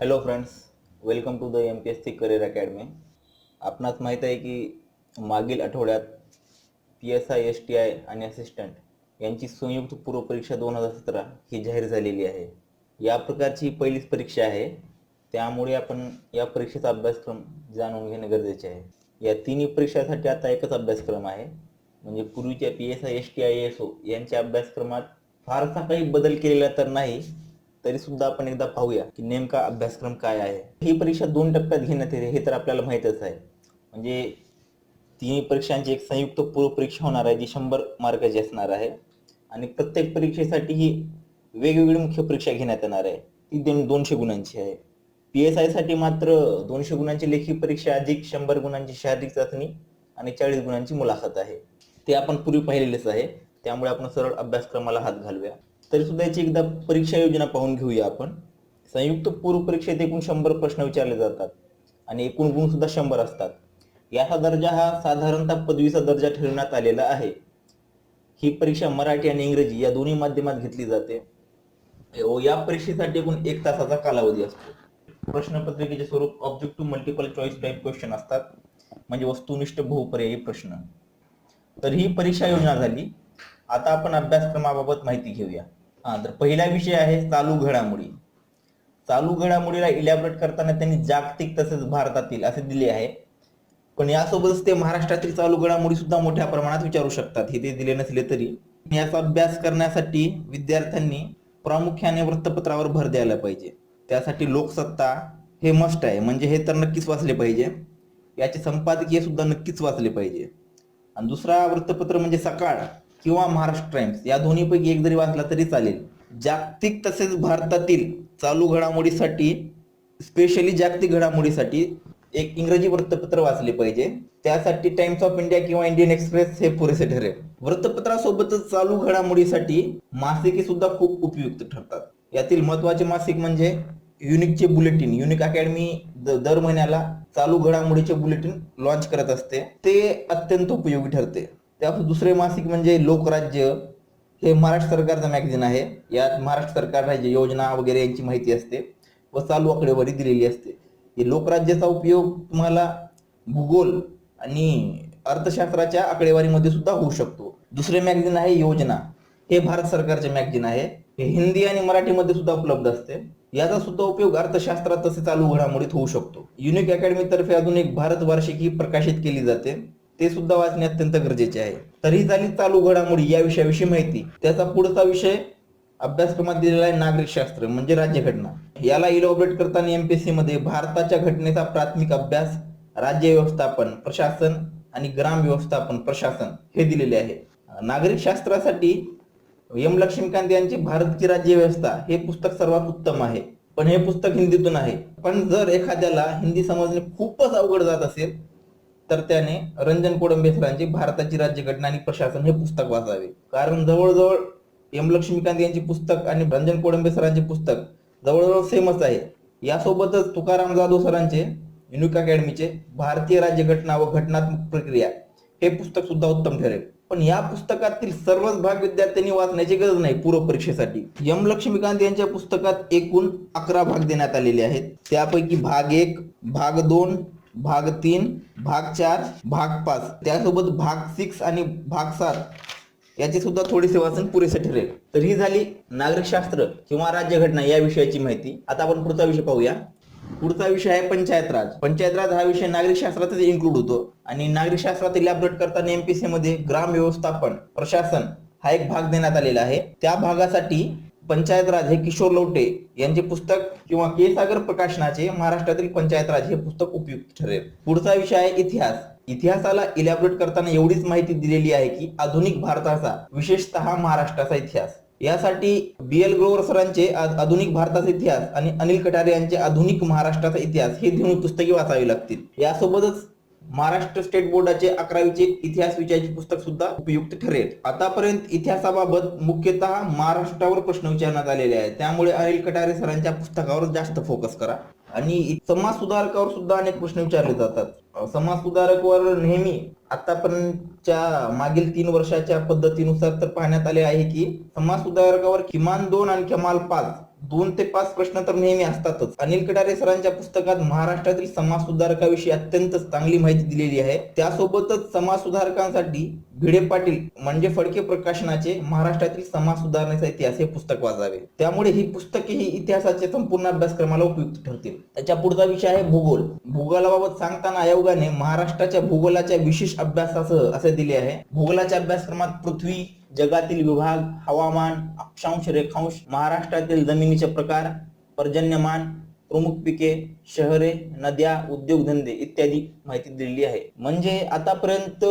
Hello friends, welcome to the MPSC career academy. आपणास माहीत आहे की मागील आठवड्यात PSI STI आणि असिस्टंट यांची संयुक्त पूर्वपरीक्षा 2017 ही जाहीर झालेली आहे. या प्रकारची ही पहिलीच परीक्षा आहे, त्यामुळे आपण या परीक्षेचा अभ्यासक्रम जाणून घेणे गरजेचे आहे. या तिन्ही परीक्षांसाठी आता एकच अभ्यासक्रम आहे, म्हणजे पूर्वीच्या PSI STI ASO यांच्या अभ्यासक्रमात फारसा काही बदल केलेला तर नाही. तरी सुद्धा आपण एकदा पाहूया की नेमका अभ्यासक्रम काय आहे. ही परीक्षा 2 टप्प्यात घेण्यात येते हे तर आपल्याला माहीतच आहे. म्हणजे तिन्ही परीक्षांची एक संयुक्त पूर्व परीक्षा होणार आहे जी 100 मार्काची असणार आहे आणि प्रत्येक परीक्षेसाठी ही वेगवेगळी मुख्य परीक्षा घेण्यात येणार आहे. ती 200 गुणांची आहे. PSI साठी मात्र 200 गुणांची लेखी परीक्षा अधिक 100 गुणांची शारीरिक चाचणी आणि 40 गुणांची मुलाखत आहे. ते आपण पूर्वी पाहिलेलेच आहे, त्यामुळे आपण सरळ अभ्यासक्रमाला हात घालूया. तरी सुद्धा याची एकदा परीक्षा योजना पाहून घेऊया आपण. संयुक्त पूर्व परीक्षेत एकूण 100 प्रश्न विचारले जातात आणि एकूण गुण सुद्धा 100 असतात. याचा दर्जा हा साधारणतः पदवीचा दर्जा ठरवण्यात आलेला आहे. ही परीक्षा मराठी आणि इंग्रजी या दोन्ही माध्यमात घेतली जाते. या परीक्षेसाठी एकूण 1 तासाचा कालावधी असतो. प्रश्नपत्रिकेचे स्वरूप objective multiple choice type question असतात, म्हणजे वस्तुनिष्ठ बहुपर्यायी प्रश्न. तर ही परीक्षा योजना झाली. आता आपण अभ्यासक्रमाबाबत माहिती घेऊया. तर पहिला विषय आहे चालू घडामोडी. चालू घडामोडीला इलॅबोरेट करताना त्यांनी जागतिक तसेच भारतातील असे दिले आहे, पण यासोबतच ते महाराष्ट्रातील चालू घडामोडी सुद्धा मोठ्या प्रमाणात विचारू शकतात. हे ते दिले नसले तरी याचा अभ्यास करण्यासाठी विद्यार्थ्यांनी प्रामुख्याने वृत्तपत्रावर भर द्यायला पाहिजे. त्यासाठी लोकसत्ता हे मस्ट आहे, म्हणजे हे तर नक्कीच वाचले पाहिजे. याचे संपादकीय सुद्धा नक्कीच वाचले पाहिजे. आणि दुसरा वृत्तपत्र म्हणजे सकाळ किंवा महाराष्ट्र टाइम्स, या दोन्हीपैकी एक जरी वाचला तरी चालेल. जागतिक तसेच भारतातील चालू घडामोडीसाठी, स्पेशली जागतिक घडामोडीसाठी एक इंग्रजी वृत्तपत्र वाचले पाहिजे. त्यासाठी टाइम्स ऑफ इंडिया किंवा इंडियन एक्सप्रेस हे पुरेसे ठरेल. वृत्तपत्रासोबतच चालू घडामोडीसाठी मासिके सुद्धा खूप उपयुक्त ठरतात. यातील महत्वाचे मासिक म्हणजे युनिकचे बुलेटिन. युनिक अकॅडमी दर महिन्याला चालू घडामोडीचे बुलेटिन लॉन्च करत असते, ते अत्यंत उपयोगी ठरते. त्यापासून दुसरे मासिक म्हणजे लोकराज्य. हे महाराष्ट्र सरकारचं मॅगझिन आहे. यात महाराष्ट्र सरकार राज्य योजना वगैरे यांची माहिती असते व चालू आकडेवारी दिलेली असते. हे लोकराज्याचा उपयोग तुम्हाला भूगोल आणि अर्थशास्त्राच्या आकडेवारीमध्ये सुद्धा होऊ शकतो. दुसरे मॅगझिन आहे योजना. हे भारत सरकारचे मॅगझिन आहे. हे हिंदी आणि मराठीमध्ये सुद्धा उपलब्ध असते. याचा सुद्धा उपयोग अर्थशास्त्रात तसे चालू घडामोडीत होऊ शकतो. युनिक अकॅडमी तर्फे अजून एक भारत वार्षिकी प्रकाशित केली जाते, ते सुद्धा वाचणे अत्यंत गरजेचे आहे. तरी झाली चालू घडामोडी या विषयाविषयी माहिती. त्याचा पुढचा विषय अभ्यासक्रमात दिलेला आहे नागरिकशास्त्र, म्हणजे राज्यघटना. याला इलॅबोरेट करताना MPSC मध्ये भारताच्या घटनेचा प्राथमिक अभ्यास, राज्य व्यवस्थापन प्रशासन आणि ग्राम व्यवस्थापन प्रशासन हे दिलेले आहे. नागरिकशास्त्रासाठी लक्ष्मीकांत यांचे भारत की राज्य व्यवस्था हे पुस्तक सर्वात उत्तम आहे, पण हे पुस्तक हिंदीतून आहे. पण जर एखाद्याला हिंदी समजणे खूपच अवघड जात असेल तर त्याने रंजन कोडंबे सरांचे भारताची राज्यघटना आणि प्रशासन हे पुस्तक वाचावे. कारण जवळजवळ लक्ष्मीकांत यांची पुस्तक आणि रंजन कोडंबे सरांचे पुस्तक जवळजवळ सेमच आहे. यासोबतच तुकाराम जाधव सरांचे युनिक अकॅडमीचे भारतीय राज्यघटना व घटनात्मक प्रक्रिया हे पुस्तक सुद्धा उत्तम ठरेल. पण या पुस्तकातील सर्वच भाग विद्यार्थ्यांनी वाचण्याची गरज नाही पूर्व परीक्षेसाठी. लक्ष्मीकांत यांच्या पुस्तकात एकूण 11 भाग देण्यात आलेले आहेत. त्यापैकी भाग 1, भाग 2, भाग 3, भाग 4, भाग 5, त्यासोबत भाग 6 आणि भाग 7 याचे सुद्धा थोडेसे वाचन पुरेसे ठरेल. तर ही झाली नागरिकशास्त्र किंवा राज्यघटना या विषयाची माहिती. आता आपण पुढचा विषय पाहूया. पुढचा विषय आहे पंचायत राज. पंचायत राज हा विषय नागरिकशास्त्रातच इन्क्लूड होतो आणि नागरिकशास्त्रात इलॅबोरेट करताना MPSC मध्ये ग्राम व्यवस्थापन प्रशासन हा एक भाग देण्यात आलेला आहे. त्या भागासाठी पंचायत राज हे किशोर लवटे यांचे पुस्तक किंवा के सागर प्रकाशनाचे महाराष्ट्रातील पंचायत राज हे पुस्तक उपयुक्त ठरेल. पुढचा विषय आहे इतिहास. इतिहासाला इलॅबोरेट करताना एवढीच माहिती दिलेली आहे की आधुनिक भारताचा, विशेषतः महाराष्ट्राचा इतिहास. यासाठी BL ग्रोवर सरांचे आधुनिक भारताचा इतिहास आणि अनिल कटारे यांचे आधुनिक महाराष्ट्राचा इतिहास हे दोन्ही पुस्तके वाचावी लागतील. यासोबतच महाराष्ट्र स्टेट बोर्डाचे 11वीचे इतिहास विषयाचे पुस्तक सुद्धा उपयुक्त ठरेल. आतापर्यंत इतिहासाबाबत मुख्यतः महाराष्ट्रावर प्रश्न विचारण्यात आलेले आहेत, त्यामुळे अनिल कटारे सरांच्या पुस्तकावर जास्त फोकस करा. आणि समाज सुधारकावर सुद्धा अनेक प्रश्न विचारले जातात. समाज सुधारकावर नेहमी आतापर्यंतच्या मागील 3 वर्षाच्या पद्धतीनुसार तर पाहण्यात आले आहे की समाज सुधारकावर किमान 2 आणि कमाल 5 2 ते 5 प्रश्न तर नेहमी असतातच. अनिल कटारे सरांच्या पुस्तकात महाराष्ट्रातील समाज सुधारकाविषयी अत्यंत चांगली माहिती दिलेली आहे. त्यासोबतच समाज सुधारकांसाठी भिडे पाटील म्हणजे फडके प्रकाशनाचे महाराष्ट्रातील समाज सुधारण्याचा इतिहास हे पुस्तक वाचावे. त्यामुळे ही पुस्तके ही इतिहासाच्या संपूर्ण अभ्यासक्रमाला उपयुक्त ठरतील. त्याच्या पुढचा विषय आहे भूगोल. भूगोलाबाबत सांगताना आयोगाने महाराष्ट्राच्या भूगोलाच्या विशेष अभ्यासासह असे दिले आहे. भूगोलाच्या अभ्यासक्रमात पृथ्वी, जगातील विभाग, हवामान, अक्षांश, रेखांश, महाराष्ट्रातील जमिनीचे प्रकार, पर्जन्यमान, प्रमुख पिके, शहरे, नद्या, उद्योगधंदे इत्यादी माहिती दिलेली आहे. म्हणजे आतापर्यंत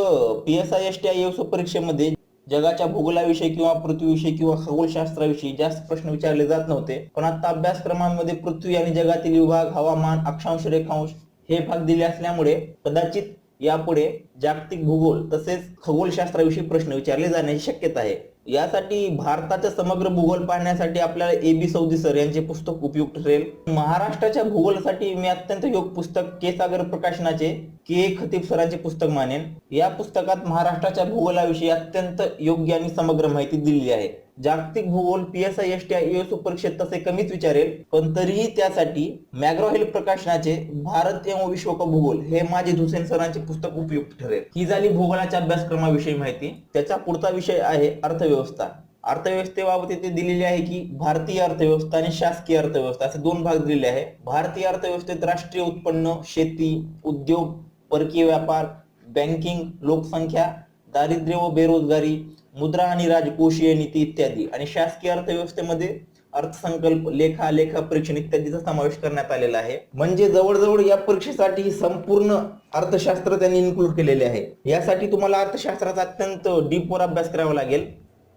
PSI STI EOS परीक्षेमध्ये जगाच्या भूगोलाविषयी किंवा पृथ्वीविषयी किंवा खगोलशास्त्राविषयी जास्त प्रश्न विचारले जात नव्हते, पण आता अभ्यासक्रमामध्ये पृथ्वी आणि जगातील विभाग, हवामान, अक्षांश, रेखांश हे भाग दिले असल्यामुळे कदाचित यापुढे जागतिक भूगोल तसेच खगोलशास्त्राविषयी प्रश्न विचारले जाण्याची शक्यता आहे. यासाठी भारताचा समग्र भूगोल पाहण्यासाठी आपल्याला AB सौदी सर यांचे पुस्तक उपयुक्त ठरेल. महाराष्ट्राच्या भूगोलासाठी मी अत्यंत योग्य पुस्तक के सागर प्रकाशनाचे के खतीब सरांचे पुस्तक मानेन. या पुस्तकात महाराष्ट्राच्या भूगोलाविषयी अत्यंत योग्य आणि समग्र माहिती दिलेली आहे. जागतिक भूगोल PSI STI EOS परीक्षेत तसे कमीच विचारेल, पण तरीही त्यासाठी मॅग्रो-हिल प्रकाशनाचे भारत एवं विश्वकप भूगोल हे माजिद हुसेन सरांचे पुस्तक उपयुक्त ठरेल. ही झाली भूगोलाच्या अभ्यासक्रमाविषयी माहिती. त्याचा पुढचा विषय आहे अर्थव्यवस्था. अर्थव्यवस्थेबाबत इथे दिलेले आहे की भारतीय अर्थव्यवस्था आणि शासकीय अर्थव्यवस्था असे 2 भाग दिलेले आहे. भारतीय अर्थव्यवस्थेत राष्ट्रीय उत्पन्न, शेती, उद्योग, परकीय व्यापार, बँकिंग, लोकसंख्या, दारिद्र्य व बेरोजगारी, मुद्रा आणि राजकोषीय नीती इत्यादी, आणि शासकीय अर्थव्यवस्थेमध्ये अर्थसंकल्प, लेखा परीक्षण इत्यादीचा समावेश करण्यात आलेला आहे. म्हणजे जवळजवळ या परीक्षेसाठी संपूर्ण अर्थशास्त्र त्यांनी इन्क्लूड केलेले आहे. यासाठी तुम्हाला अर्थशास्त्राचा अत्यंत डीपवर अभ्यास करावा लागेल.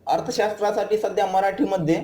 अर्थशास्त्रासाठी सध्या मराठीमध्ये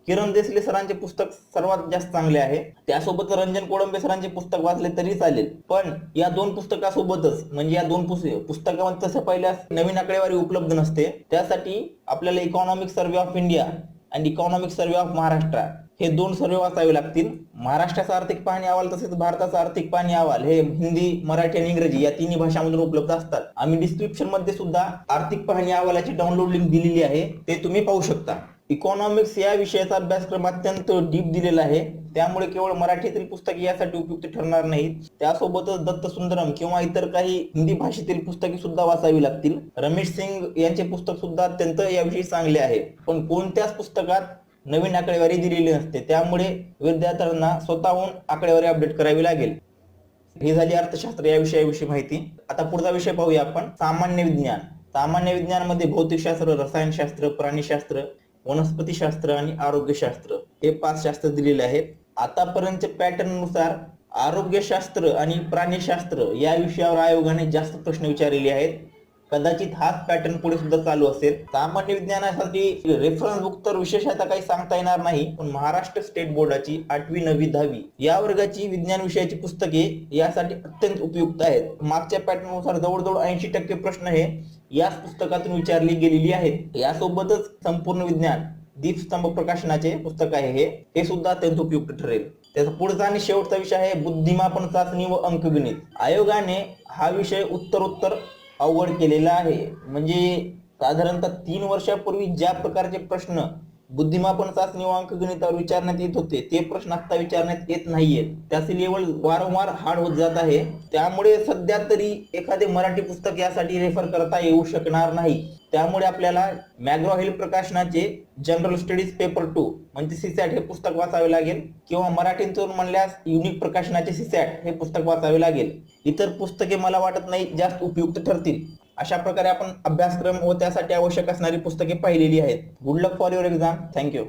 किरण देसले सरांचे पुस्तक सर्वात जास्त चांगले आहे. त्यासोबत रंजन कोळंबे सरांचे पुस्तक वाचले तरी चालेल. पण या 2 पुस्तकासोबतच म्हणजे या 2 पुस्तकामध्ये तसं पहिल्यास नवीन आकडेवारी उपलब्ध नसते. त्यासाठी आपल्याला इकॉनॉमिक सर्व्हे ऑफ इंडिया आणि इकॉनॉमिक सर्व्हे ऑफ महाराष्ट्र हे 2 सर्वे वाचावे लागतील. महाराष्ट्राचा आर्थिक पाहणी अहवाल तसेच भारताचा आर्थिक पाहणी अहवाल हे हिंदी, मराठी आणि इंग्रजी या 3 भाषांमधून उपलब्ध असतात. आम्ही डिस्क्रिप्शन मध्ये सुद्धा आर्थिक पाहणी अहवालाची डाउनलोड लिंक दिलेली आहे, ते तुम्ही पाहू शकता. इकॉनॉमिक्स या विषयाचा अभ्यासक्रम अत्यंत डीप दिलेला आहे, त्यामुळे केवळ मराठीतील पुस्तके यासाठी उपयुक्त ठरणार नाहीत. त्यासोबतच दत्त सुंदरम किंवा इतर काही हिंदी भाषेतील पुस्तके सुद्धा वाचावी लागतील. रमेश सिंग यांचे पुस्तक सुद्धा अत्यंत याविषयी चांगले आहे, पण कोणत्याच पुस्तकात नवीन आकडेवारी दिलेली नसते, त्यामुळे विद्यार्थ्यांना स्वतःहून आकडेवारी अपडेट करावी लागेल. ही झाली अर्थशास्त्र या विषयाविषयी माहिती. आता पुढचा विषय पाहूया आपण, सामान्य विज्ञान. सामान्य विज्ञानामध्ये भौतिकशास्त्र, रसायनशास्त्र, प्राणीशास्त्र, वनस्पतीशास्त्र आणि आरोग्यशास्त्र हे 5 शास्त्र दिलेले आहेत. आतापर्यंतच्या पॅटर्न नुसार आरोग्यशास्त्र आणि प्राणीशास्त्र या विषयावर आयोगाने जास्त प्रश्न विचारलेले आहेत. कदाचित हाच पॅटर्न पुढे सुद्धा चालू असेल. सामान्य विज्ञानासाठी रेफरन्स बुक तर विशेषतः काही सांगता येणार नाही, पण महाराष्ट्र स्टेट बोर्डाची 8वी, 9वी, 10वी या वर्गाची विज्ञान विषयाची पुस्तके यासाठी अत्यंत उपयुक्त आहेत. मागच्या पॅटर्न नुसार जवळजवळ 80% प्रश्न हे याच पुस्तकातून विचारली गेलेली आहेत. यासोबतच संपूर्ण विज्ञान दीपस्तंभ प्रकाशनाचे पुस्तक आहे हे सुद्धा अत्यंत उपयुक्त ठरेल. त्याचा पुढचा आणि शेवटचा विषय आहे बुद्धिमापन चाचणी व अंकगणित. आयोगाने हा विषय उत्तरोत्तर अवघड केलेला आहे. म्हणजे साधारणतः 3 वर्षापूर्वी ज्या प्रकारचे प्रश्न बुद्धिमापन चाचणी व अंकगणितावर विचारण्यात येत होते ते प्रश्न आता विचारण्यात येत नाहीयेत. त्याचे लेवल वारंवार हार्ड होत जात आहे. त्यामुळे सध्या तरी एखादे मराठी पुस्तक यासाठी रेफर करता येऊ शकणार नाही. त्यामुळे आपल्याला मॅग्रो-हिल प्रकाशनाचे जनरल स्टडीज पेपर 2 म्हणजे CSAT हे पुस्तक वाचावे लागेल, किंवा मराठीतून म्हणल्यास युनिक प्रकाशनाचे CSAT हे पुस्तक वाचावे लागेल. इतर पुस्तके मला वाटत नाही जास्त उपयुक्त ठरतील. अशा प्रकारे आपण अभ्यासक्रम व त्यासाठी आवश्यक असणारी पुस्तके पाहिलेली आहेत. Good luck for your exam. Thank you.